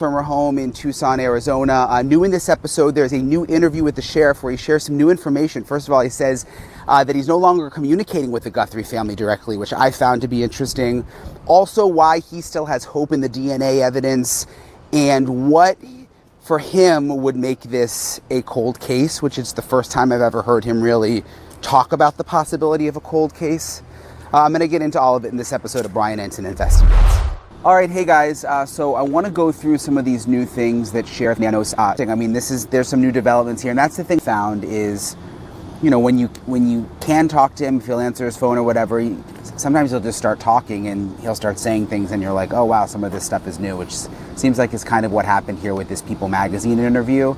From her home in Tucson, Arizona. New in this episode, there's a new interview with the sheriff where he shares some new information. First of all, he says that he's no longer communicating with the Guthrie family directly, which I found to be interesting. Also, why he still has hope in the DNA evidence and what, for him, would make this a cold case, which is the first time I've ever heard him really talk about the possibility of a cold case. I'm going to get into all of it in this episode of Brianentininvestigates. Investigates. All right, hey guys, so I want to go through some of these new things that Sheriff Nano's I mean, there's some new developments here, and that's the thing I found is, you know, when you can talk to him, if he'll answer his phone or whatever, sometimes he'll just start talking and he'll start saying things and you're like, oh wow, some of this stuff is new, which seems like is kind of what happened here with this People magazine interview.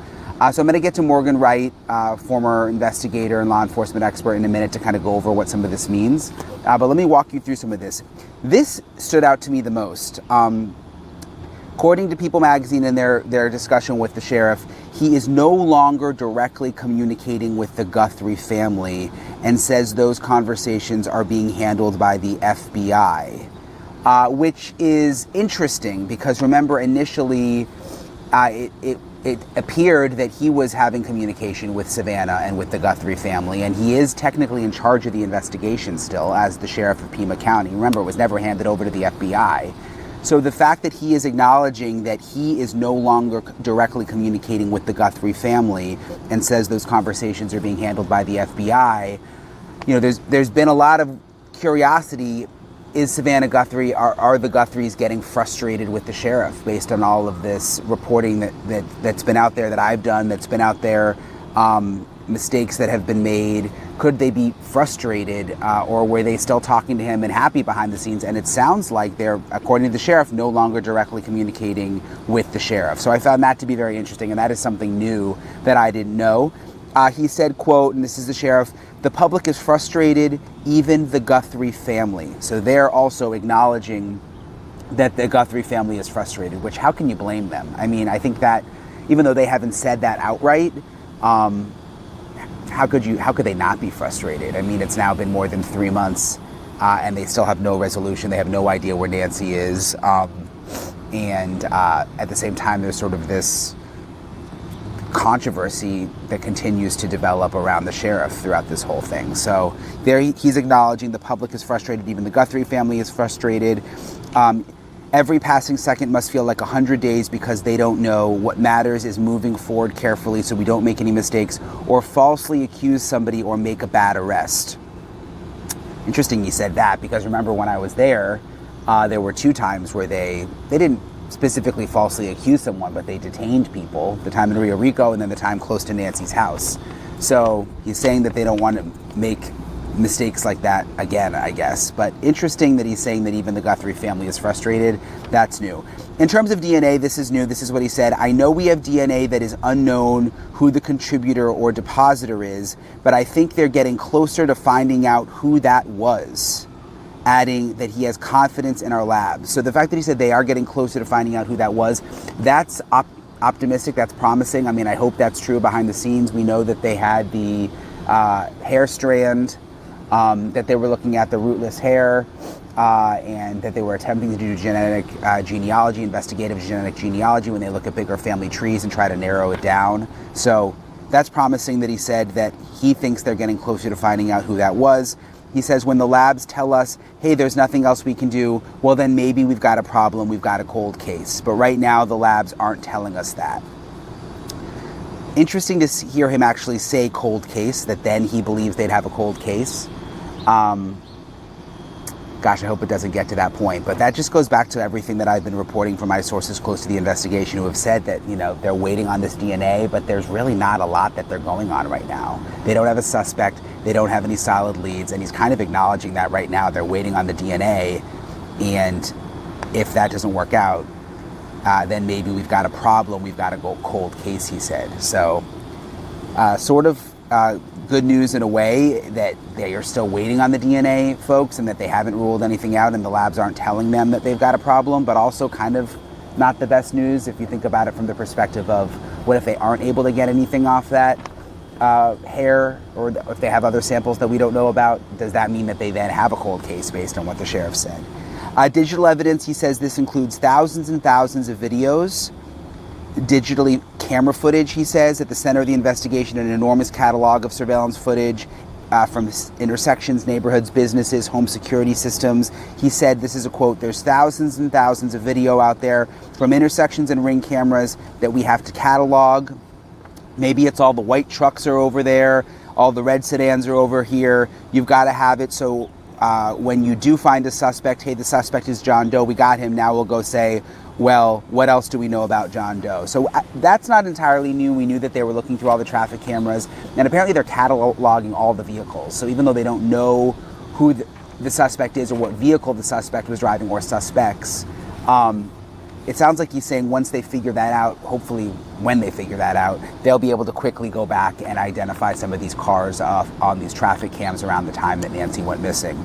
So I'm going to get to Morgan Wright, former investigator and law enforcement expert, in a minute to kind of go over what some of this means. But let me walk you through some of this. This stood out to me the most. According to People magazine and their discussion with the sheriff, he is no longer directly communicating with the Guthrie family and says those conversations are being handled by the FBI, which is interesting because remember initially it appeared that he was having communication with Savannah and with the Guthrie family, and he is technically in charge of the investigation still as the sheriff of Pima County. Remember, it was never handed over to the FBI. So the fact that he is acknowledging that he is no longer directly communicating with the Guthrie family and says those conversations are being handled by the FBI, you know, there's been a lot of curiosity. Is Savannah Guthrie, are the Guthries getting frustrated with the sheriff based on all of this reporting that's been out there, that I've done, that's been out there, mistakes that have been made? Could they be frustrated or were they still talking to him and happy behind the scenes? And it sounds like they're, according to the sheriff, no longer directly communicating with the sheriff. So I found that to be very interesting, and that is something new that I didn't know. He said, quote, and this is the sheriff, "The public is frustrated, even the Guthrie family." So they're also acknowledging that the Guthrie family is frustrated, which how can you blame them? I mean, I think that even though they haven't said that outright, how could they not be frustrated? I mean, it's now been more than 3 months and they still have no resolution. They have no idea where Nancy is. And at the same time, there's sort of this controversy that continues to develop around the sheriff throughout this whole thing. So there he's acknowledging the public is frustrated, even the Guthrie family is frustrated. Every passing second must feel like 100 days because they don't know. What matters is moving forward carefully so we don't make any mistakes or falsely accuse somebody or make a bad arrest. Interesting he said that, because remember when I was there were 2 times where they didn't specifically falsely accuse someone, but they detained people, the time in Rio Rico and then the time close to Nancy's house. So he's saying that they don't want to make mistakes like that again, I guess. But interesting that he's saying that even the Guthrie family is frustrated. That's new. In terms of DNA, this is new. This is what he said. "I know we have DNA that is unknown who the contributor or depositor is, but I think they're getting closer to finding out who that was," adding that he has confidence in our labs. So the fact that he said they are getting closer to finding out who that was, that's optimistic, that's promising. I mean, I hope that's true behind the scenes. We know that they had the hair strand, that they were looking at the rootless hair, and that they were attempting to do genetic genealogy, investigative genetic genealogy, when they look at bigger family trees and try to narrow it down. So that's promising that he said that he thinks they're getting closer to finding out who that was. He says when the labs tell us, hey, there's nothing else we can do, well, then maybe we've got a problem, we've got a cold case. But right now, the labs aren't telling us that. Interesting to hear him actually say cold case, that then he believes they'd have a cold case. Gosh, I hope it doesn't get to that point. But that just goes back to everything that I've been reporting from my sources close to the investigation, who have said that, you know, they're waiting on this DNA, but there's really not a lot that they're going on right now. They don't have a suspect. They don't have any solid leads. And he's kind of acknowledging that right now. They're waiting on the DNA. And if that doesn't work out, then maybe we've got a problem. We've got to go cold case, he said. So sort of good news in a way that they are still waiting on the DNA, folks, and that they haven't ruled anything out and the labs aren't telling them that they've got a problem, but also kind of not the best news if you think about it from the perspective of what if they aren't able to get anything off that hair, or if they have other samples that we don't know about, does that mean that they then have a cold case based on what the sheriff said? Digital evidence, he says this includes thousands and thousands of videos digitally camera footage, he says. At the center of the investigation, an enormous catalog of surveillance footage from intersections, neighborhoods, businesses, home security systems. He said, this is a quote, "There's thousands and thousands of video out there from intersections and ring cameras that we have to catalog. Maybe it's all the white trucks are over there, all the red sedans are over here. You've got to have it so when you do find a suspect, hey, the suspect is John Doe, we got him, now we'll go say, well, what else do we know about John Doe?" So that's not entirely new. We knew that they were looking through all the traffic cameras, and apparently they're cataloging all the vehicles. So even though they don't know who the suspect is or what vehicle the suspect was driving or suspects, it sounds like he's saying once they figure that out, hopefully when they figure that out, they'll be able to quickly go back and identify some of these cars on these traffic cams around the time that Nancy went missing.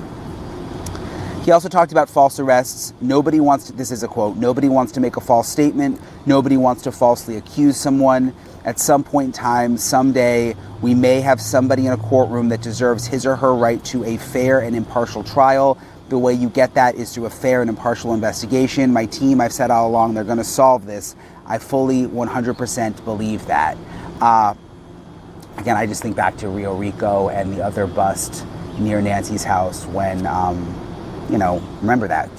He also talked about false arrests. Nobody wants to, this is a quote, "Nobody wants to make a false statement. Nobody wants to falsely accuse someone. At some point in time, someday, we may have somebody in a courtroom that deserves his or her right to a fair and impartial trial. The way you get that is through a fair and impartial investigation. My team, I've said all along, they're going to solve this. I fully 100% believe that." Again, I just think back to Rio Rico and the other bust near Nancy's house when, remember that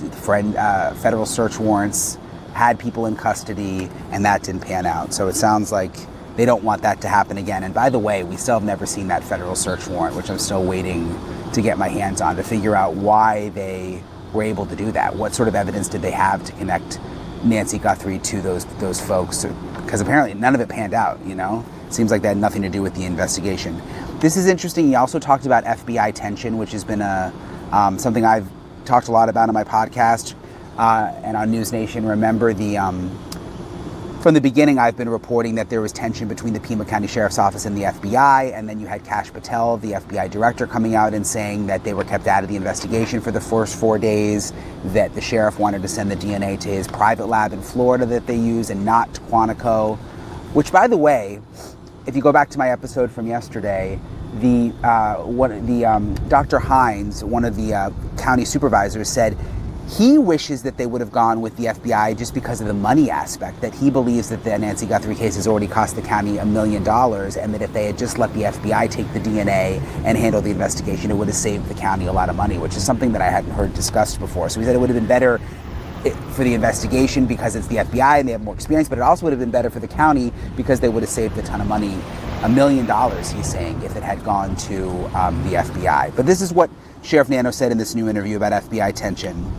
federal search warrants had people in custody and that didn't pan out. So it sounds like they don't want that to happen again. And by the way, we still have never seen that federal search warrant, which I'm still waiting to get my hands on to figure out why they were able to do that. What sort of evidence did they have to connect Nancy Guthrie to those folks? Because apparently none of it panned out, Seems like that had nothing to do with the investigation. This is interesting. He also talked about FBI tension, which has been something I've talked a lot about on my podcast and on News Nation. Remember, from the beginning, I've been reporting that there was tension between the Pima County Sheriff's Office and the FBI, and then you had Kash Patel, the FBI director, coming out and saying that they were kept out of the investigation for the first 4 days, that the sheriff wanted to send the DNA to his private lab in Florida that they use and not to Quantico, which, by the way, if you go back to my episode from yesterday, Dr. Hines, one of the county supervisors, said he wishes that they would have gone with the FBI just because of the money aspect, that he believes that the Nancy Guthrie case has already cost the county $1 million, and that if they had just let the FBI take the DNA and handle the investigation, it would have saved the county a lot of money, which is something that I hadn't heard discussed before. So he said it would have been better for the investigation because it's the FBI and they have more experience, but it also would have been better for the county because they would have saved a ton of money, $1 million, he's saying, if it had gone to the FBI. But this is what Sheriff Nano said in this new interview about FBI tension.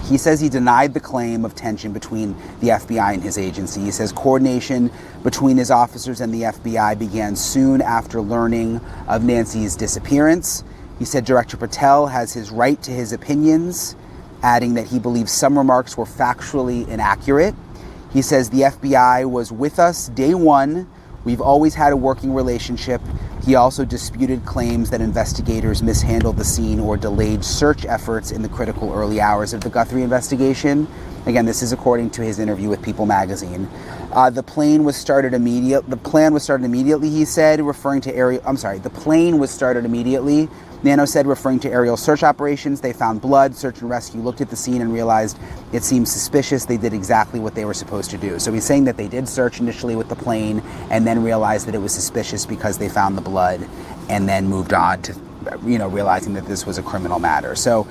He says he denied the claim of tension between the FBI and his agency. He says coordination between his officers and the FBI began soon after learning of Nancy's disappearance. He said Director Patel has his right to his opinions, adding that he believes some remarks were factually inaccurate. He says the FBI was with us day one. We've always had a working relationship. He also disputed claims that investigators mishandled the scene or delayed search efforts in the critical early hours of the Guthrie investigation. Again, this is according to his interview with People magazine. The plan was started immediately, he said, referring to the plane was started immediately. Nano said, referring to aerial search operations. They found blood. Search and rescue looked at the scene and realized it seemed suspicious. They did exactly what they were supposed to do. So he's saying that they did search initially with the plane and then realized that it was suspicious because they found the blood and then moved on to, realizing that this was a criminal matter. So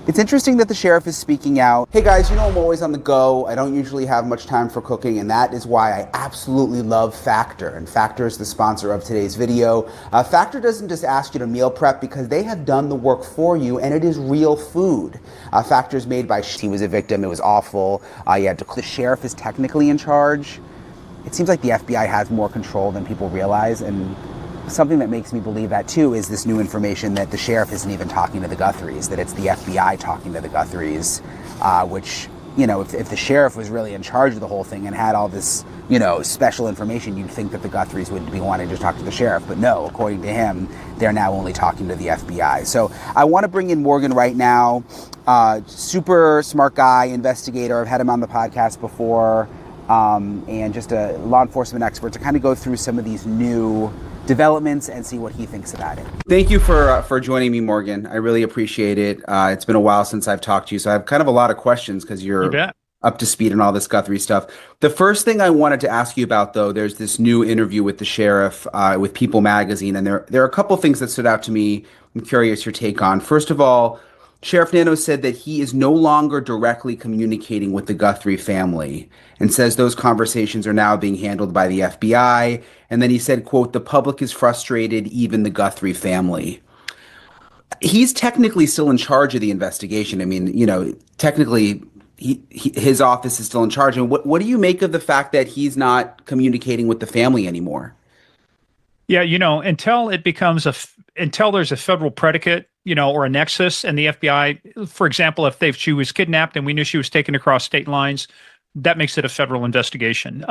it's interesting that the sheriff is speaking out. Hey guys, I'm always on the go. I don't usually have much time for cooking, and that is why I absolutely love Factor. And Factor is the sponsor of today's video. Factor doesn't just ask you to meal prep because they have done the work for you, and it is real food. Factor is made by, he was a victim, it was awful. The sheriff is technically in charge. It seems like the FBI has more control than people realize, and something that makes me believe that too is this new information that the sheriff isn't even talking to the Guthries, that it's the FBI talking to the Guthries, which, if the sheriff was really in charge of the whole thing and had all this, special information, you'd think that the Guthries would be wanting to talk to the sheriff. But no, according to him, they're now only talking to the FBI. So I want to bring in Morgan right now. Super smart guy, investigator. I've had him on the podcast before, and just a law enforcement expert to kind of go through some of these new developments and see what he thinks about it. Thank you for joining me, Morgan. I really appreciate it. It's been a while since I've talked to you, so I have kind of a lot of questions because you're up to speed on all this Guthrie stuff. The first thing I wanted to ask you about, though, there's this new interview with the sheriff with People Magazine, and there are a couple things that stood out to me. I'm curious your take on. First of all, Sheriff Nano said that he is no longer directly communicating with the Guthrie family and says those conversations are now being handled by the FBI. And then he said, quote, "The public is frustrated, even the Guthrie family." He's technically still in charge of the investigation. I mean, technically his office is still in charge. And what do you make of the fact that he's not communicating with the family anymore? Yeah, until there's a federal predicate, or a nexus, and the FBI, for example, if she was kidnapped and we knew she was taken across state lines, that makes it a federal investigation.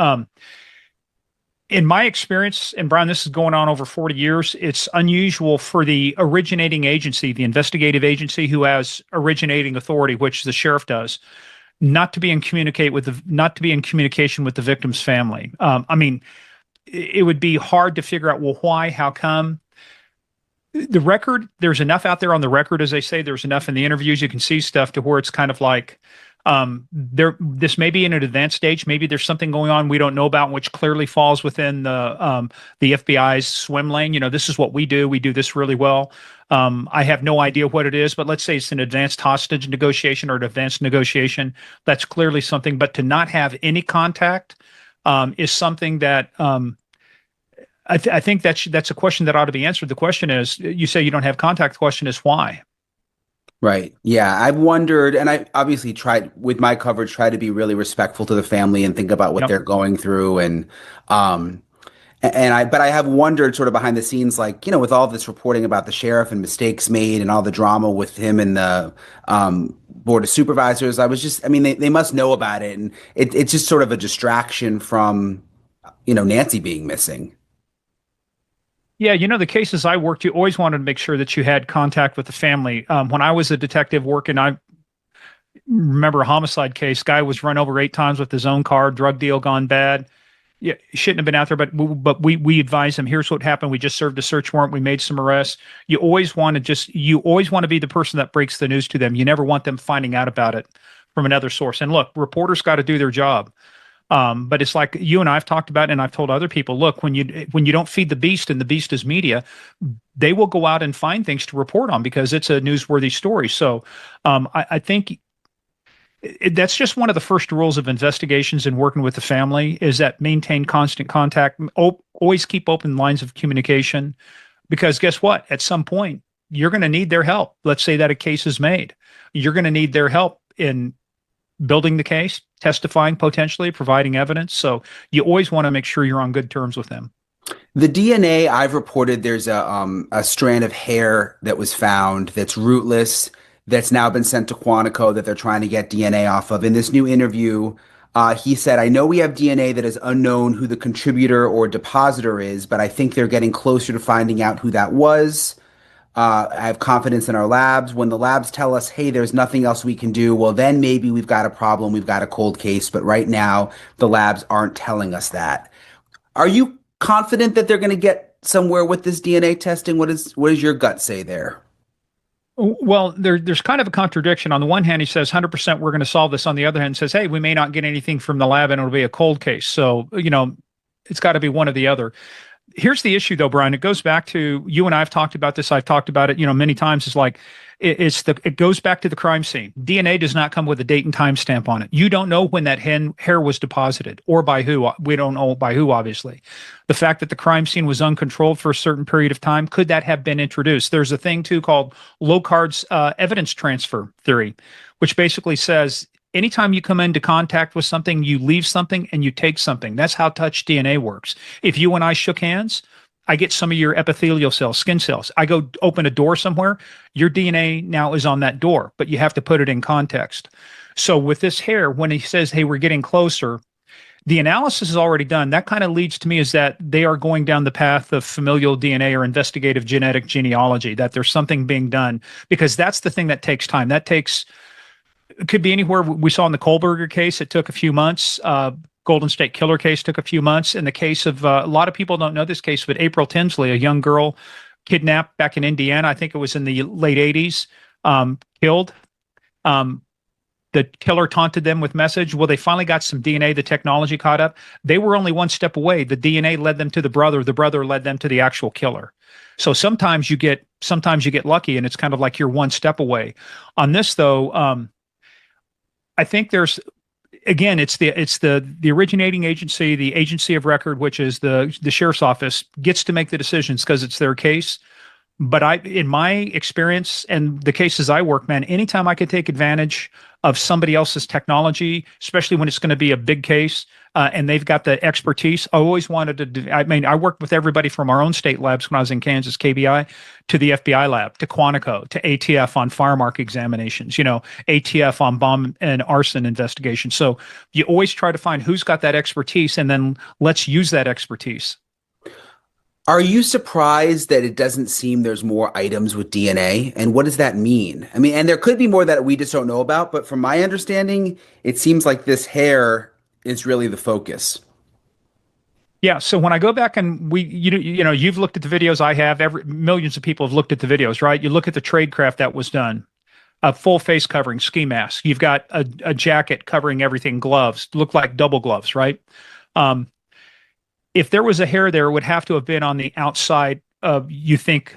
In my experience, and Brian, this is going on over 40 years, it's unusual for the originating agency, the investigative agency who has originating authority, which the sheriff does, not to be in communication with the victim's family. I mean, it would be hard to figure out, well, why, how come? The record, there's enough out there on the record, as they say, there's enough in the interviews. You can see stuff to where it's kind of like, this may be in an advanced stage. Maybe there's something going on we don't know about, which clearly falls within the FBI's swim lane. This is what we do. We do this really well. I have no idea what it is, but let's say it's an advanced hostage negotiation or an advanced negotiation. That's clearly something. But to not have any contact is something that I think that's a question that ought to be answered. The question is, you say you don't have contact. The question is why? Right. Yeah. I've wondered, and I obviously tried with my coverage, try to be really respectful to the family and think about what Yep. they're going through. But I have wondered sort of behind the scenes, like, with all this reporting about the sheriff and mistakes made and all the drama with him and the board of supervisors. I mean, they must know about it. And it's just sort of a distraction from, Nancy being missing. Yeah, the cases I worked, you always wanted to make sure that you had contact with the family. When I was a detective working, I remember a homicide case. Guy was run over 8 times with his own car, drug deal gone bad. Yeah, shouldn't have been out there, but we advised him. Here's what happened. We just served a search warrant. We made some arrests. You always want to be the person that breaks the news to them. You never want them finding out about it from another source. And look, reporters got to do their job. But it's like you and I've talked about, and I've told other people, look, when you don't feed the beast, and the beast is media, they will go out and find things to report on because it's a newsworthy story. So I think that's just one of the first rules of investigations and working with the family is that maintain constant contact, always keep open lines of communication, because guess what? At some point, you're going to need their help. Let's say that a case is made. You're going to need their help in building the case, testifying potentially, providing evidence. So you always want to make sure you're on good terms with them. The DNA I've reported, there's a strand of hair that was found that's rootless, that's now been sent to Quantico that they're trying to get DNA off of. In this new interview, he said, "I know we have DNA that is unknown who the contributor or depositor is, but I think they're getting closer to finding out who that was. I have confidence in our labs. When the labs tell us, hey, there's nothing else we can do, well, then maybe we've got a problem, we've got a cold case. But right now, the labs aren't telling us that." Are you confident that they're going to get somewhere with this DNA testing? What does your gut say there? Well, there's kind of a contradiction. On the one hand, he says 100% we're going to solve this. On the other hand, says, hey, we may not get anything from the lab and it'll be a cold case. So, it's got to be one or the other. Here's the issue, though, Brian. It goes back to you and I have talked about this. I've talked about it, many times. It's like it goes back to the crime scene. DNA does not come with a date and time stamp on it. You don't know when that hair was deposited or by who. We don't know by who, obviously. The fact that the crime scene was uncontrolled for a certain period of time, could that have been introduced? There's a thing too called Locard's evidence transfer theory, which basically says anytime you come into contact with something, you leave something and you take something. That's how touch DNA works. If you and I shook hands, I get some of your epithelial cells, skin cells. I go open a door somewhere, your DNA now is on that door, but you have to put it in context. So with this hair, when he says, hey, we're getting closer, the analysis is already done. That kind of leads to me is that they are going down the path of familial DNA or investigative genetic genealogy, that there's something being done, because that's the thing that takes time. It could be anywhere. We saw in the Kohlberger case, it took a few months. Golden State Killer case took a few months. In the case of, a lot of people don't know this case, but April Tinsley, a young girl kidnapped back in Indiana, I think it was in the late 80s, killed. The killer taunted them with message. Well, they finally got some DNA. The technology caught up. They were only one step away. The DNA led them to the brother. The brother led them to the actual killer. So sometimes you get lucky, and it's kind of like you're one step away. On this, though, I think there's, again, it's the originating agency, the agency of record, which is the sheriff's office, gets to make the decisions because it's their case. But in my experience and the cases I work, man, anytime I could take advantage of somebody else's technology, especially when it's going to be a big case, and they've got the expertise, I always wanted to do. I mean, I worked with everybody from our own state labs when I was in Kansas, KBI, to the FBI lab, to Quantico, to ATF on firemark examinations, ATF on bomb and arson investigations. So you always try to find who's got that expertise, and then let's use that expertise. Are you surprised that it doesn't seem there's more items with DNA? And what does that mean? I mean, and there could be more that we just don't know about, but from my understanding, it seems like this hair is really the focus. Yeah. So when I go back and you've looked at the videos I have, millions of people have looked at the videos, right? You look at the tradecraft that was done, a full face covering, ski mask. You've got a jacket covering everything, gloves, look like double gloves, right? If there was a hair there, it would have to have been on the outside of, you think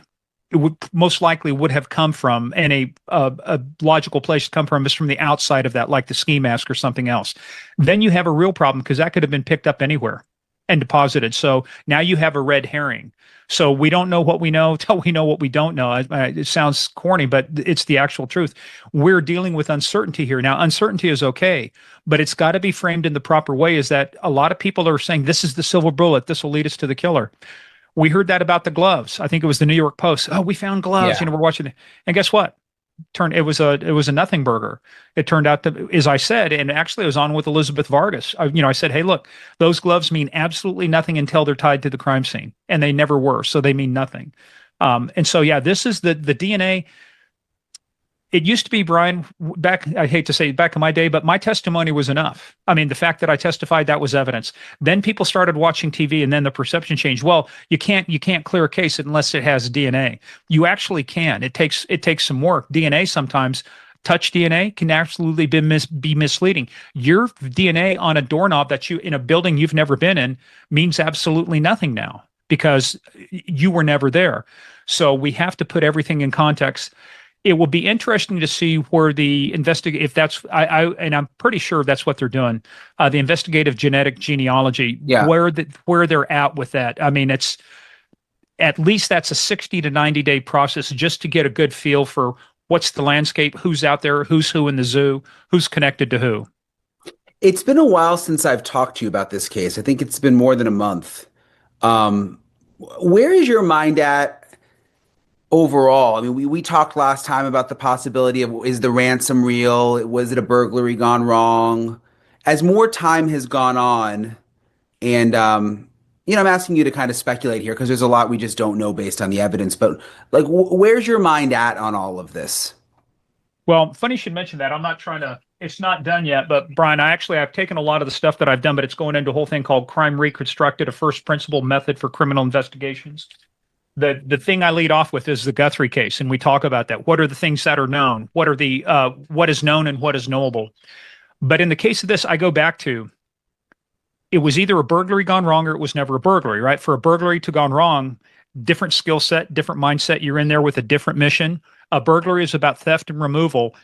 it would most likely would have come from, and a logical place to come from is from the outside of that, like the ski mask or something else. Then you have a real problem because that could have been picked up anywhere and deposited. So now you have a red herring. So we don't know what we know till we know what we don't know. It sounds corny, but it's the actual truth. We're dealing with uncertainty here. Now, uncertainty is okay, but it's got to be framed in the proper way, is that a lot of people are saying this is the silver bullet. This will lead us to the killer. We heard that about the gloves. I think it was the New York Post. Oh, we found gloves. Yeah. We're watching it. And guess what? It was a nothing burger. It turned out to, as I said, and actually I was on with Elizabeth Vargas. I said, hey, look, those gloves mean absolutely nothing until they're tied to the crime scene, and they never were, so they mean nothing. And so, yeah, this is the DNA. It used to be, Brian, back, I hate to say back in my day, but my testimony was enough. I mean, the fact that I testified, that was evidence. Then people started watching TV, and then the perception changed. Well, you can't clear a case unless it has DNA. You actually can. It takes some work. DNA sometimes, touch DNA can absolutely be misleading. Your DNA on a doorknob that you in a building you've never been in means absolutely nothing now because you were never there. So we have to put everything in context. It will be interesting to see where the if that's and I'm pretty sure that's what they're doing. The investigative genetic genealogy, where they're at with that. I mean, it's at least that's a 60 to 90 day process just to get a good feel for what's the landscape, who's out there, who's who in the zoo, who's connected to who. It's been a while since I've talked to you about this case. I think it's been more than a month. Where is your mind at overall? I mean, we talked last time about the possibility of, is the ransom real? Was it a burglary gone wrong? As more time has gone on, and I'm asking you to kind of speculate here because there's a lot we just don't know based on the evidence. But like, where's your mind at on all of this? Well, funny you should mention that. I'm not trying to. It's not done yet, but Brian, I've taken a lot of the stuff that I've done, but it's going into a whole thing called Crime Reconstructed, a first principle method for criminal investigations. The thing I lead off with is the Guthrie case, and we talk about that. What are the things that are known? What are the what is known and what is knowable? But in the case of this, I go back to, it was either a burglary gone wrong or it was never a burglary, right? For a burglary to gone wrong, different skill set, different mindset. You're in there with a different mission. A burglary is about theft and removal.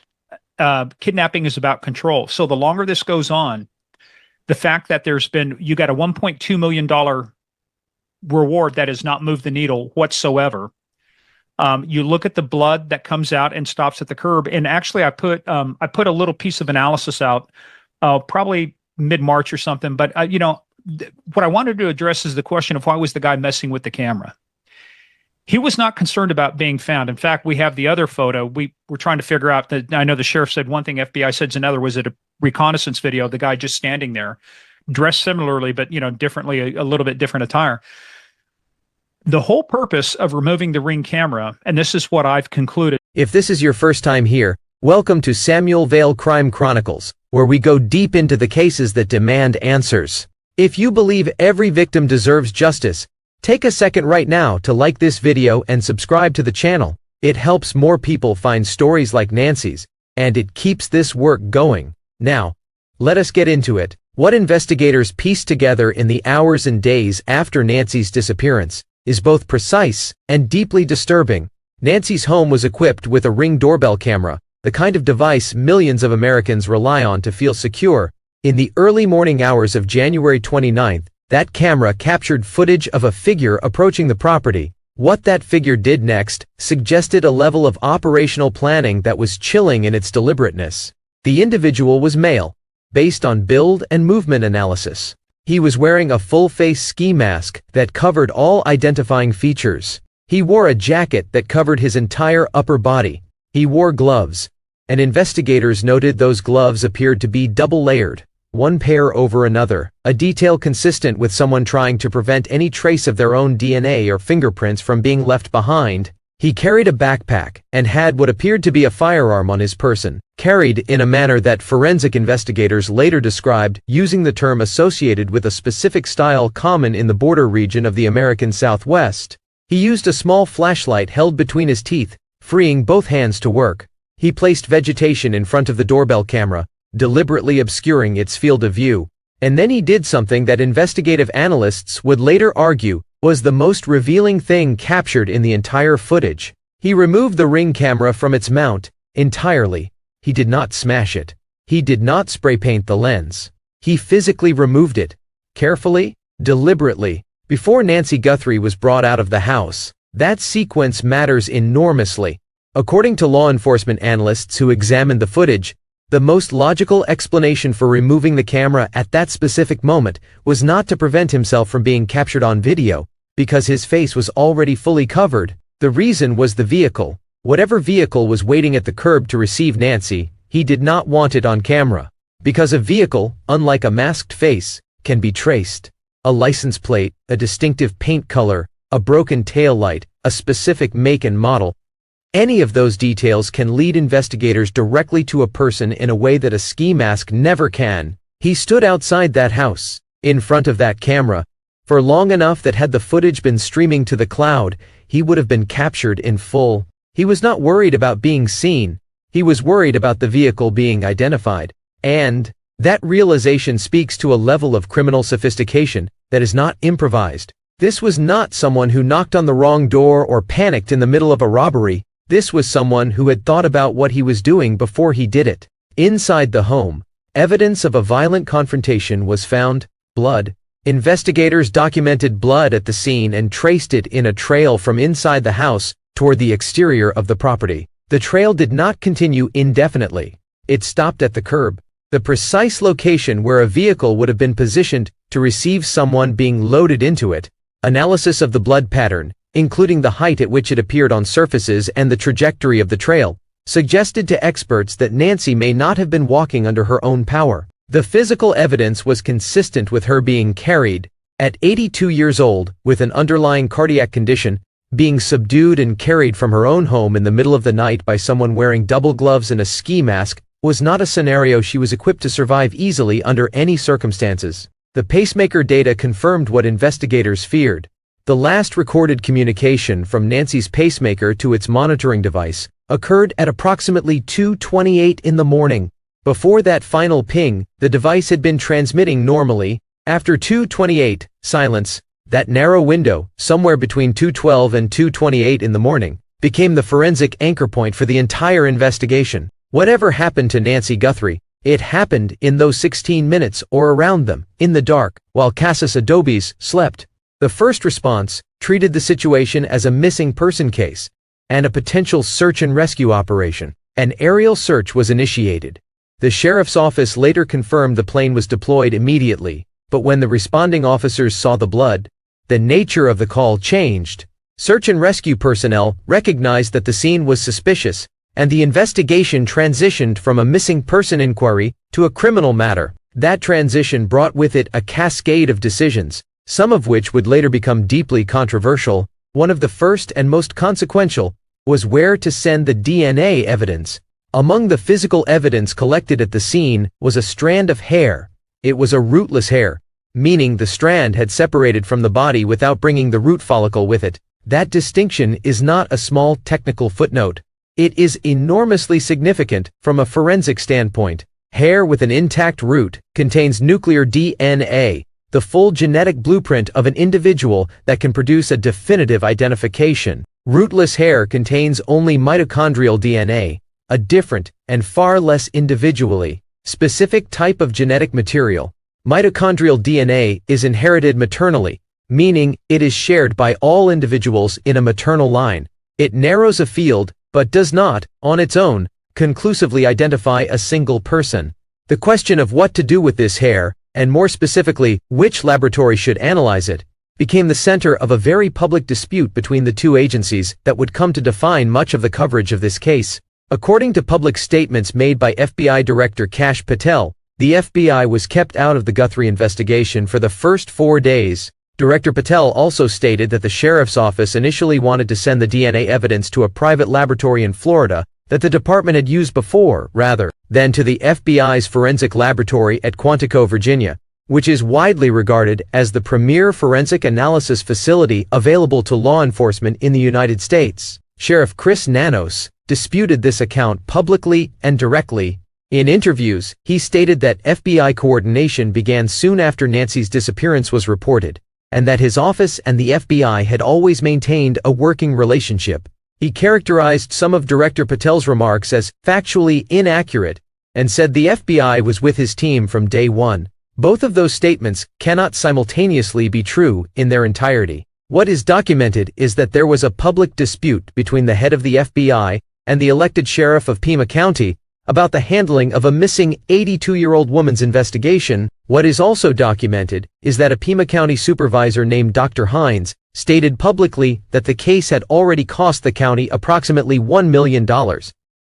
Kidnapping is about control. So the longer this goes on, the fact that you got a $1.2 million reward that has not moved the needle whatsoever. You look at the blood that comes out and stops at the curb. And actually I put a little piece of analysis out, probably mid-March or something. But what I wanted to address is the question of why was the guy messing with the camera? He was not concerned about being found. In fact, we have the other photo. We were trying to figure out that. I know the sheriff said one thing, FBI said another. Was it a reconnaissance video? The guy just standing there, dressed similarly, but differently, a little bit different attire. The whole purpose of removing the Ring camera, and this is what I've concluded. If this is your first time here, welcome to Samuel Vale Crime Chronicles, where we go deep into the cases that demand answers. If you believe every victim deserves justice, take a second right now to like this video and subscribe to the channel. It helps more people find stories like Nancy's, and it keeps this work going. Now, let us get into it. What investigators pieced together in the hours and days after Nancy's disappearance is both precise and deeply disturbing. Nancy's home was equipped with a Ring doorbell camera, the kind of device millions of Americans rely on to feel secure. In the early morning hours of January 29th, that camera captured footage of a figure approaching the property. What that figure did next suggested a level of operational planning that was chilling in its deliberateness. The individual was male, based on build and movement analysis. He was wearing a full-face ski mask that covered all identifying features. He wore a jacket that covered his entire upper body. He wore gloves, and investigators noted those gloves appeared to be double-layered, one pair over another, a detail consistent with someone trying to prevent any trace of their own DNA or fingerprints from being left behind. He carried a backpack and had what appeared to be a firearm on his person, carried in a manner that forensic investigators later described using the term associated with a specific style common in the border region of the American Southwest. He used a small flashlight held between his teeth, freeing both hands to work. He placed vegetation in front of the doorbell camera, deliberately obscuring its field of view. And then he did something that investigative analysts would later argue was the most revealing thing captured in the entire footage. He removed the Ring camera from its mount entirely. He did not smash it. He did not spray paint the lens. He physically removed it, carefully, deliberately, before Nancy Guthrie was brought out of the house. That sequence matters enormously. According to law enforcement analysts who examined the footage, the most logical explanation for removing the camera at that specific moment was not to prevent himself from being captured on video, because his face was already fully covered. The reason was the vehicle. Whatever vehicle was waiting at the curb to receive Nancy, he did not want it on camera. Because a vehicle, unlike a masked face, can be traced. A license plate, a distinctive paint color, a broken taillight, a specific make and model. Any of those details can lead investigators directly to a person in a way that a ski mask never can. He stood outside that house, in front of that camera, for long enough that had the footage been streaming to the cloud, he would have been captured in full. He was not worried about being seen. He was worried about the vehicle being identified. And that realization speaks to a level of criminal sophistication that is not improvised. This was not someone who knocked on the wrong door or panicked in the middle of a robbery. This was someone who had thought about what he was doing before he did it. Inside the home, evidence of a violent confrontation was found. Blood. Investigators documented blood at the scene and traced it in a trail from inside the house toward the exterior of the property. The trail did not continue indefinitely. It stopped at the curb, the precise location where a vehicle would have been positioned to receive someone being loaded into it. Analysis of the blood pattern, including the height at which it appeared on surfaces and the trajectory of the trail, suggested to experts that Nancy may not have been walking under her own power. The physical evidence was consistent with her being carried, at 82 years old, with an underlying cardiac condition, being subdued and carried from her own home in the middle of the night by someone wearing double gloves and a ski mask was not a scenario she was equipped to survive easily under any circumstances. The pacemaker data confirmed what investigators feared. The last recorded communication from Nancy's pacemaker to its monitoring device occurred at approximately 2:28 in the morning. Before that final ping, the device had been transmitting normally. After 2:28, silence, that narrow window, somewhere between 2:12 and 2:28 in the morning, became the forensic anchor point for the entire investigation. Whatever happened to Nancy Guthrie, it happened in those 16 minutes or around them, in the dark, while Casas Adobes slept. The first response treated the situation as a missing person case and a potential search and rescue operation. An aerial search was initiated. The sheriff's office later confirmed the plane was deployed immediately, but when the responding officers saw the blood, the nature of the call changed. Search and rescue personnel recognized that the scene was suspicious, and the investigation transitioned from a missing person inquiry to a criminal matter. That transition brought with it a cascade of decisions, some of which would later become deeply controversial. One of the first and most consequential was where to send the DNA evidence. Among the physical evidence collected at the scene was a strand of hair. It was a rootless hair, meaning the strand had separated from the body without bringing the root follicle with it. That distinction is not a small technical footnote. It is enormously significant from a forensic standpoint. Hair with an intact root contains nuclear DNA, the full genetic blueprint of an individual that can produce a definitive identification. Rootless hair contains only mitochondrial DNA, a different and far less individually specific type of genetic material. Mitochondrial DNA is inherited maternally, meaning it is shared by all individuals in a maternal line. It narrows a field, but does not, on its own, conclusively identify a single person. The question of what to do with this hair, and more specifically, which laboratory should analyze it, became the center of a very public dispute between the two agencies that would come to define much of the coverage of this case. According to public statements made by FBI Director Kash Patel, the FBI was kept out of the Guthrie investigation for the first 4 days. Director Patel also stated that the sheriff's office initially wanted to send the DNA evidence to a private laboratory in Florida that the department had used before, rather than to the FBI's forensic laboratory at Quantico, Virginia, which is widely regarded as the premier forensic analysis facility available to law enforcement in the United States. Sheriff Chris Nanos disputed this account publicly and directly. In interviews, he stated that FBI coordination began soon after Nancy's disappearance was reported, and that his office and the FBI had always maintained a working relationship. He characterized some of Director Patel's remarks as factually inaccurate and said the FBI was with his team from day one. Both of those statements cannot simultaneously be true in their entirety. What is documented is that there was a public dispute between the head of the FBI and the elected sheriff of Pima County about the handling of a missing 82-year-old woman's investigation. What is also documented is that a Pima County supervisor named Dr. Hines stated publicly that the case had already cost the county approximately $1 million,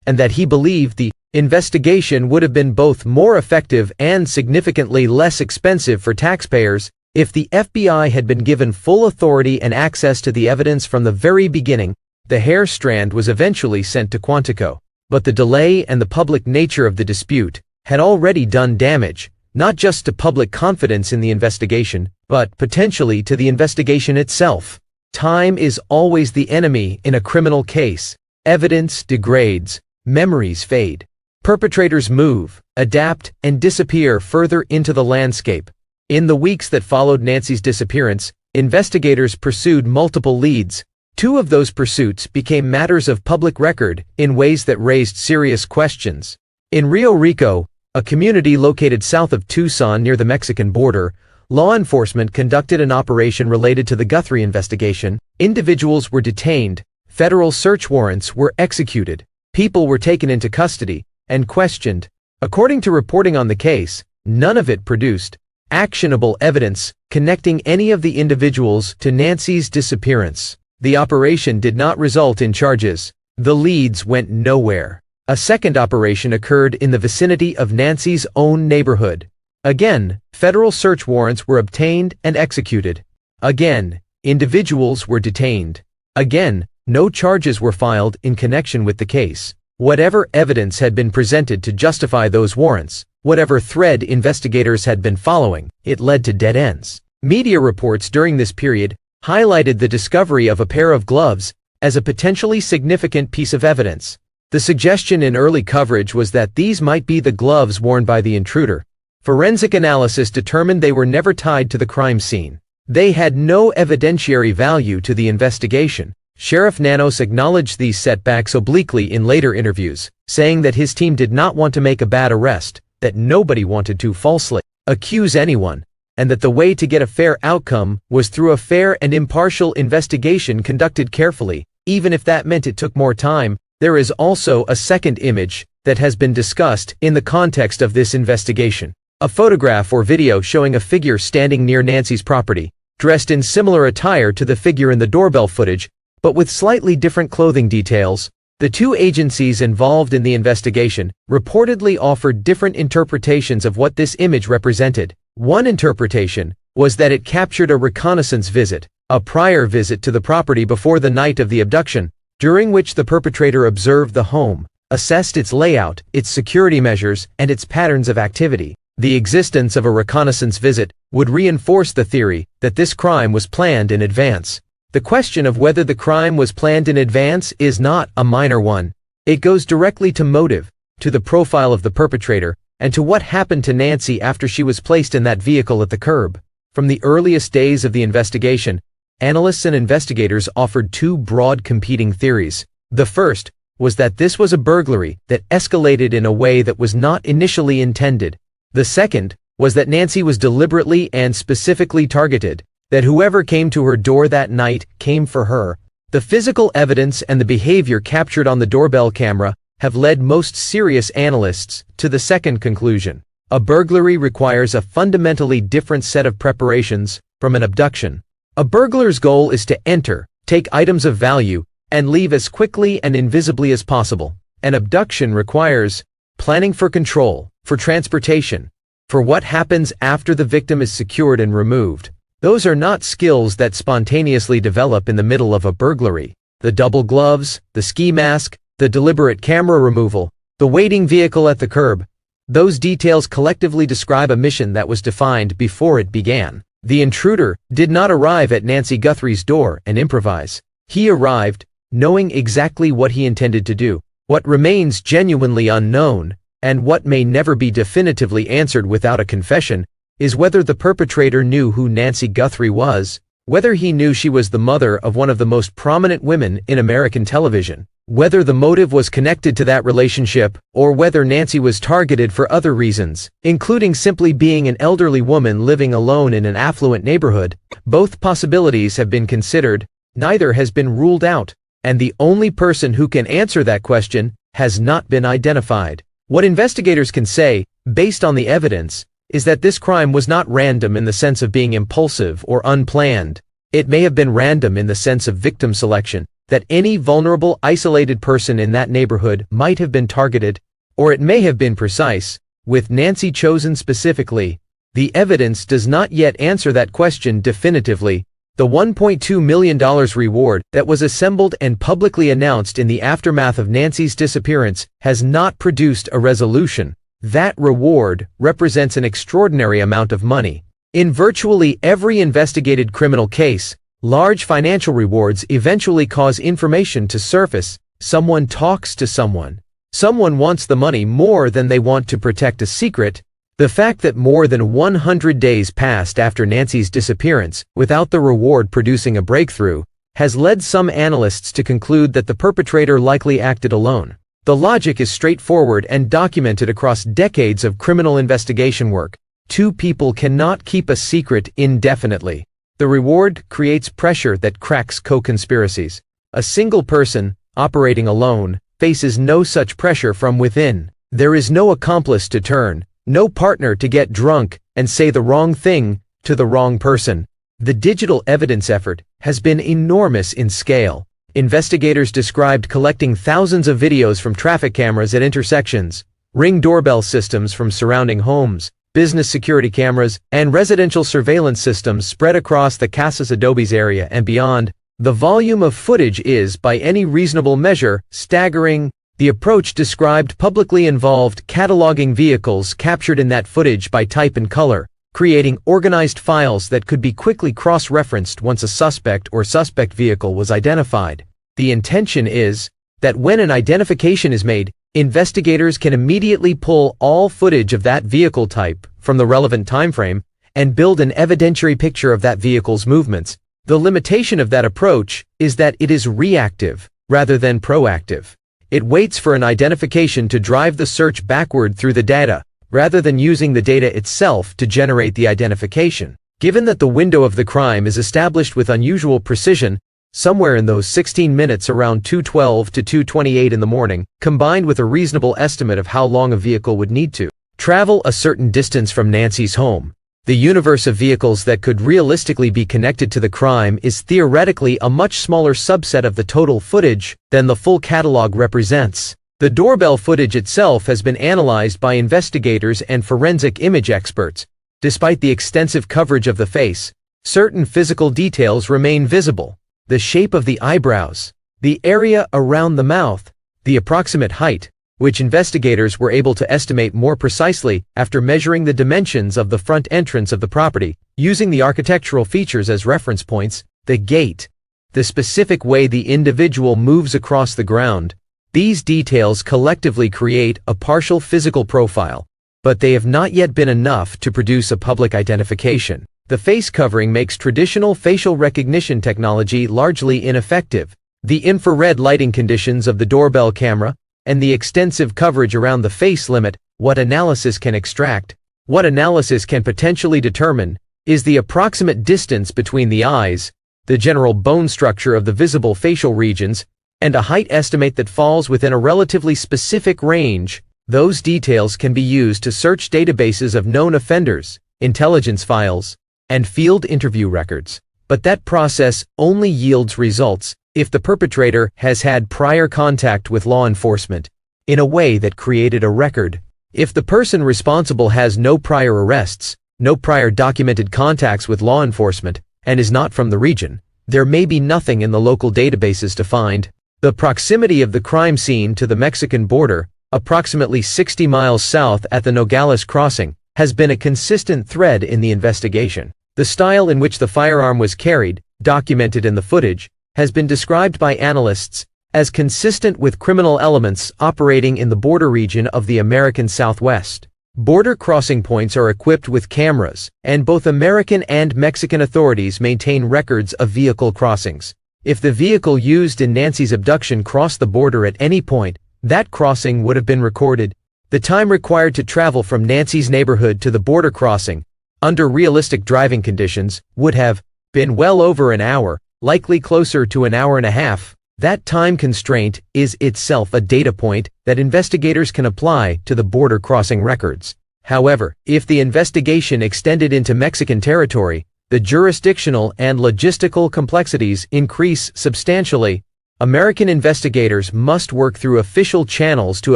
and that he believed the investigation would have been both more effective and significantly less expensive for taxpayers if the FBI had been given full authority and access to the evidence from the very beginning. The hair strand was eventually sent to Quantico, but the delay and the public nature of the dispute had already done damage, not just to public confidence in the investigation, but potentially to the investigation itself. Time is always the enemy in a criminal case. Evidence degrades, memories fade. Perpetrators move, adapt, and disappear further into the landscape. In the weeks that followed Nancy's disappearance, investigators pursued multiple leads. 2 of those pursuits became matters of public record in ways that raised serious questions. In Rio Rico, a community located south of Tucson near the Mexican border, law enforcement conducted an operation related to the Guthrie investigation. Individuals were detained, federal search warrants were executed, people were taken into custody and questioned. According to reporting on the case, none of it produced actionable evidence connecting any of the individuals to Nancy's disappearance. The operation did not result in charges. The leads went nowhere. A second operation occurred in the vicinity of Nancy's own neighborhood. Again, federal search warrants were obtained and executed. Again, individuals were detained. Again, no charges were filed in connection with the case. Whatever evidence had been presented to justify those warrants, whatever thread investigators had been following, it led to dead ends. Media reports during this period highlighted the discovery of a pair of gloves as a potentially significant piece of evidence. The suggestion in early coverage was that these might be the gloves worn by the intruder. Forensic analysis determined they were never tied to the crime scene. They had no evidentiary value to the investigation. Sheriff Nanos acknowledged these setbacks obliquely in later interviews, saying that his team did not want to make a bad arrest, that nobody wanted to falsely accuse anyone, and that the way to get a fair outcome was through a fair and impartial investigation conducted carefully, even if that meant it took more time. There is also a second image that has been discussed in the context of this investigation. A photograph or video showing a figure standing near Nancy's property, dressed in similar attire to the figure in the doorbell footage, but with slightly different clothing details. The two agencies involved in the investigation reportedly offered different interpretations of what this image represented. One interpretation was that it captured a reconnaissance visit, a prior visit to the property before the night of the abduction, during which the perpetrator observed the home, assessed its layout, its security measures, and its patterns of activity. The existence of a reconnaissance visit would reinforce the theory that this crime was planned in advance. The question of whether the crime was planned in advance is not a minor one. It goes directly to motive, to the profile of the perpetrator, and to what happened to Nancy after she was placed in that vehicle at the curb. From the earliest days of the investigation, analysts and investigators offered two broad competing theories. The first was that this was a burglary that escalated in a way that was not initially intended. The second was that Nancy was deliberately and specifically targeted, that whoever came to her door that night came for her. The physical evidence and the behavior captured on the doorbell camera have led most serious analysts to the second conclusion. A burglary requires a fundamentally different set of preparations from an abduction. A burglar's goal is to enter, take items of value, and leave as quickly and invisibly as possible. An abduction requires planning for control, for transportation, for what happens after the victim is secured and removed. Those are not skills that spontaneously develop in the middle of a burglary. The double gloves, the ski mask, the deliberate camera removal, the waiting vehicle at the curb, those details collectively describe a mission that was defined before it began. The intruder did not arrive at Nancy Guthries' door and improvise. He arrived knowing exactly what he intended to do. What remains genuinely unknown, and what may never be definitively answered without a confession, is whether the perpetrator knew who Nancy Guthrie was, whether he knew she was the mother of one of the most prominent women in American television, whether the motive was connected to that relationship, or whether Nancy was targeted for other reasons, including simply being an elderly woman living alone in an affluent neighborhood. Both possibilities have been considered, neither has been ruled out, and the only person who can answer that question has not been identified. What investigators can say, based on the evidence, is that this crime was not random in the sense of being impulsive or unplanned. It may have been random in the sense of victim selection, that any vulnerable, isolated person in that neighborhood might have been targeted, or it may have been precise, with Nancy chosen specifically. The evidence does not yet answer that question definitively. The $1.2 million reward that was assembled and publicly announced in the aftermath of Nancy's disappearance has not produced a resolution. That reward represents an extraordinary amount of money. In virtually every investigated criminal case, large financial rewards eventually cause information to surface. Someone talks to someone. Someone wants the money more than they want to protect a secret. The fact that more than 100 days passed after Nancy's disappearance without the reward producing a breakthrough has led some analysts to conclude that the perpetrator likely acted alone. The logic is straightforward and documented across decades of criminal investigation work. Two people cannot keep a secret indefinitely. The reward creates pressure that cracks co-conspiracies. A single person, operating alone, faces no such pressure from within. There is no accomplice to turn, no partner to get drunk and say the wrong thing to the wrong person. The digital evidence effort has been enormous in scale. Investigators described collecting thousands of videos from traffic cameras at intersections, Ring doorbell systems from surrounding homes, business security cameras, and residential surveillance systems spread across the Casas Adobes area and beyond. The volume of footage is, by any reasonable measure, staggering. The approach described publicly involved cataloging vehicles captured in that footage by type and color, creating organized files that could be quickly cross-referenced once a suspect or suspect vehicle was identified. The intention is that when an identification is made, investigators can immediately pull all footage of that vehicle type from the relevant timeframe and build an evidentiary picture of that vehicle's movements. The limitation of that approach is that it is reactive rather than proactive. It waits for an identification to drive the search backward through the data, rather than using the data itself to generate the identification. Given that the window of the crime is established with unusual precision, somewhere in those 16 minutes around 2:12 to 2:28 in the morning, combined with a reasonable estimate of how long a vehicle would need to travel a certain distance from Nancy's home, the universe of vehicles that could realistically be connected to the crime is theoretically a much smaller subset of the total footage than the full catalog represents. The doorbell footage itself has been analyzed by investigators and forensic image experts. Despite the extensive coverage of the face, certain physical details remain visible. The shape of the eyebrows, the area around the mouth, the approximate height, which investigators were able to estimate more precisely after measuring the dimensions of the front entrance of the property, using the architectural features as reference points, the gait, the specific way the individual moves across the ground, These details collectively create a partial physical profile, but they have not yet been enough to produce a public identification. The face covering makes traditional facial recognition technology largely ineffective. The infrared lighting conditions of the doorbell camera and the extensive coverage around the face limit what analysis can extract. What analysis can potentially determine is the approximate distance between the eyes, the general bone structure of the visible facial regions, and a height estimate that falls within a relatively specific range. Those details can be used to search databases of known offenders, intelligence files, and field interview records. But that process only yields results if the perpetrator has had prior contact with law enforcement in a way that created a record. If the person responsible has no prior arrests, no prior documented contacts with law enforcement, and is not from the region, there may be nothing in the local databases to find. The proximity of the crime scene to the Mexican border, approximately 60 miles south at the Nogales crossing, has been a consistent thread in the investigation. The style in which the firearm was carried, documented in the footage, has been described by analysts as consistent with criminal elements operating in the border region of the American Southwest. Border crossing points are equipped with cameras, and both American and Mexican authorities maintain records of vehicle crossings. If the vehicle used in Nancy's abduction crossed the border at any point, that crossing would have been recorded. The time required to travel from Nancy's neighborhood to the border crossing, under realistic driving conditions, would have been well over an hour, likely closer to an hour and a half. That time constraint is itself a data point that investigators can apply to the border crossing records. However, if the investigation extended into Mexican territory, the jurisdictional and logistical complexities increase substantially. American investigators must work through official channels to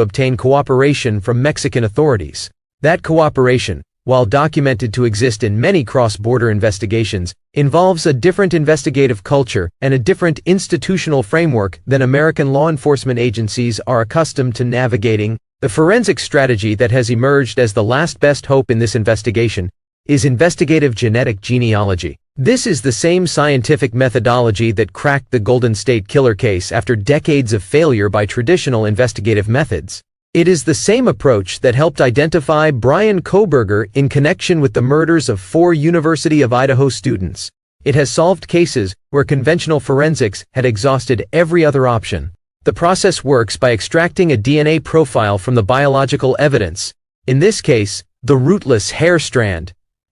obtain cooperation from Mexican authorities. That cooperation, while documented to exist in many cross-border investigations, involves a different investigative culture and a different institutional framework than American law enforcement agencies are accustomed to navigating. The forensic strategy that has emerged as the last best hope in this investigation is investigative genetic genealogy. This is the same scientific methodology that cracked the Golden State Killer case after decades of failure by traditional investigative methods. It is the same approach that helped identify Brian Kohberger in connection with the murders of 4 University of Idaho students. It has solved cases where conventional forensics had exhausted every other option. The process works by extracting a DNA profile from the biological evidence, in this case, the rootless hair strand,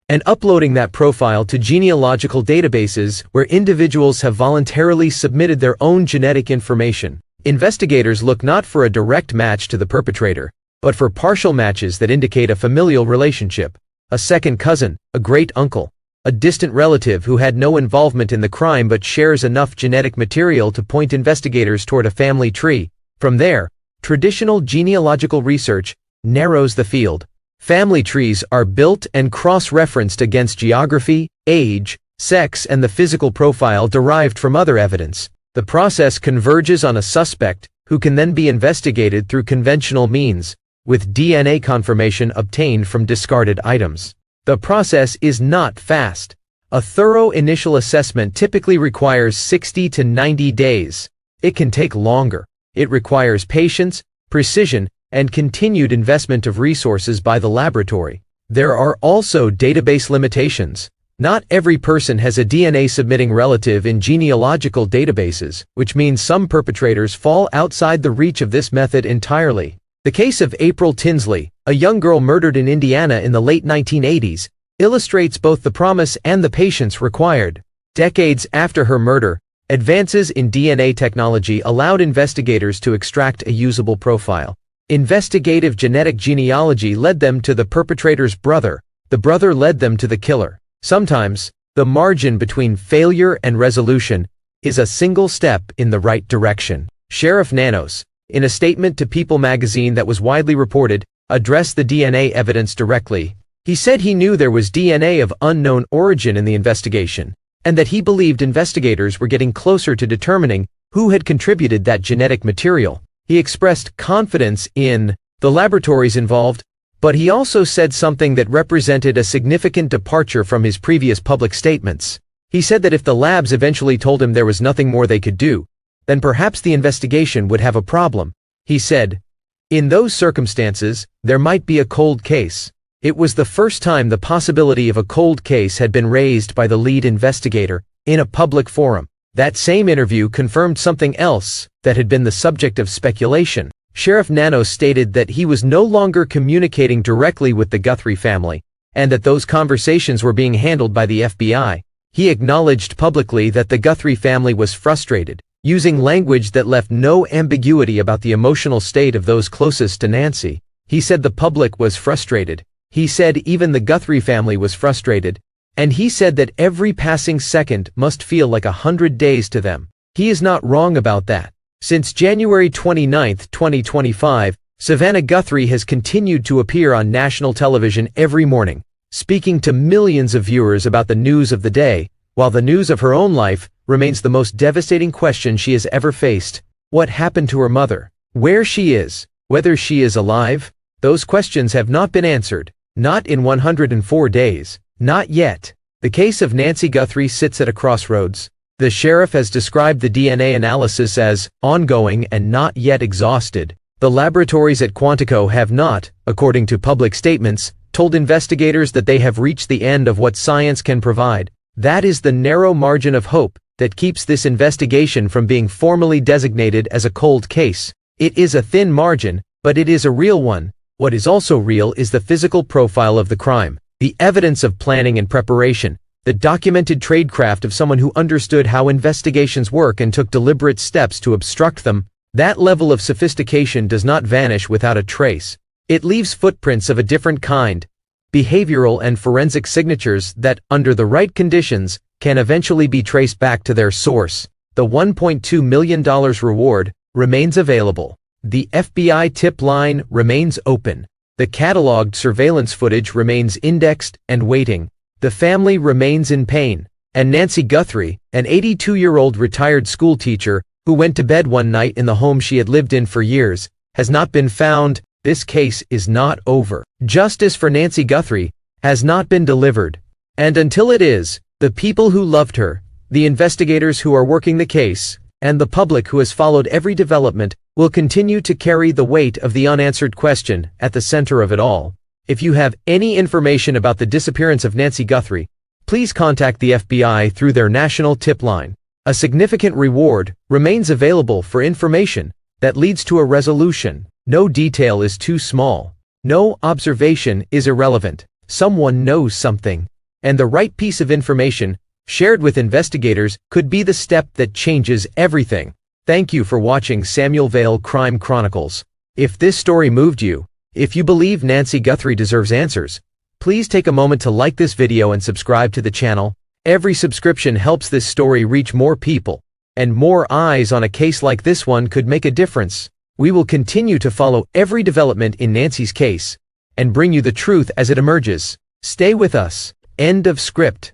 and uploading that profile to genealogical databases where individuals have voluntarily submitted their own genetic information. Investigators look not for a direct match to the perpetrator, but for partial matches that indicate a familial relationship, a second cousin, a great uncle, a distant relative who had no involvement in the crime but shares enough genetic material to point investigators toward a family tree. From there, traditional genealogical research narrows the field. Family trees are built and cross-referenced against geography, age, sex, and the physical profile derived from other evidence. The process converges on a suspect, who can then be investigated through conventional means, with DNA confirmation obtained from discarded items. The process is not fast. A thorough initial assessment typically requires 60 to 90 days. It can take longer. It requires patience, precision, and continued investment of resources by the laboratory. There are also database limitations. Not every person has a DNA submitting relative in genealogical databases, which means some perpetrators fall outside the reach of this method entirely. The case of April Tinsley, a young girl murdered in Indiana in the late 1980s, illustrates both the promise and the patience required. Decades after her murder, advances in DNA technology allowed investigators to extract a usable profile. Investigative genetic genealogy led them to the perpetrator's brother. The brother led them to the killer. Sometimes, the margin between failure and resolution is a single step in the right direction. Sheriff Nanos, in a statement to People magazine that was widely reported, addressed the DNA evidence directly. He said he knew there was DNA of unknown origin in the investigation, and that he believed investigators were getting closer to determining who had contributed that genetic material. He expressed confidence in the laboratories involved, but he also said something that represented a significant departure from his previous public statements. He said that if the labs eventually told him there was nothing more they could do, then perhaps the investigation would have a problem. He said, "In those circumstances, there might be a cold case." It was the first time the possibility of a cold case had been raised by the lead investigator in a public forum. That same interview confirmed something else that had been the subject of speculation. Sheriff Nano stated that he was no longer communicating directly with the Guthrie family, and that those conversations were being handled by the FBI. He acknowledged publicly that the Guthrie family was frustrated, using language that left no ambiguity about the emotional state of those closest to Nancy. He said the public was frustrated. He said even the Guthrie family was frustrated, and he said that every passing second must feel like 100 days to them. He is not wrong about that. Since January 29, 2025, Savannah Guthrie has continued to appear on national television every morning, speaking to millions of viewers about the news of the day, while the news of her own life remains the most devastating question she has ever faced. What happened to her mother? Where she is? Whether she is alive? Those questions have not been answered. Not in 104 days. Not yet. The case of Nancy Guthrie sits at a crossroads. The sheriff has described the DNA analysis as ongoing and not yet exhausted. The laboratories at Quantico have not, according to public statements, told investigators that they have reached the end of what science can provide. That is the narrow margin of hope that keeps this investigation from being formally designated as a cold case. It is a thin margin, but it is a real one. What is also real is the physical profile of the crime, the evidence of planning and preparation, the documented tradecraft of someone who understood how investigations work and took deliberate steps to obstruct them. That level of sophistication does not vanish without a trace. It leaves footprints of a different kind, behavioral and forensic signatures that, under the right conditions, can eventually be traced back to their source. The $1.2 million reward remains available. The FBI tip line remains open. The cataloged surveillance footage remains indexed and waiting. The family remains in pain. And Nancy Guthrie, an 82-year-old retired school teacher who went to bed one night in the home she had lived in for years, has not been found. This case is not over. Justice for Nancy Guthrie has not been delivered. And until it is, the people who loved her, the investigators who are working the case, and the public who has followed every development will continue to carry the weight of the unanswered question at the center of it all. If you have any information about the disappearance of Nancy Guthrie, please contact the FBI through their national tip line. A significant reward remains available for information that leads to a resolution. No detail is too small. No observation is irrelevant. Someone knows something. And the right piece of information shared with investigators could be the step that changes everything. Thank you for watching Samuel Vale Crime Chronicles. If this story moved you, if you believe Nancy Guthrie deserves answers, please take a moment to like this video and subscribe to the channel. Every subscription helps this story reach more people, and more eyes on a case like this one could make a difference. We will continue to follow every development in Nancy's case and bring you the truth as it emerges. Stay with us. End of script.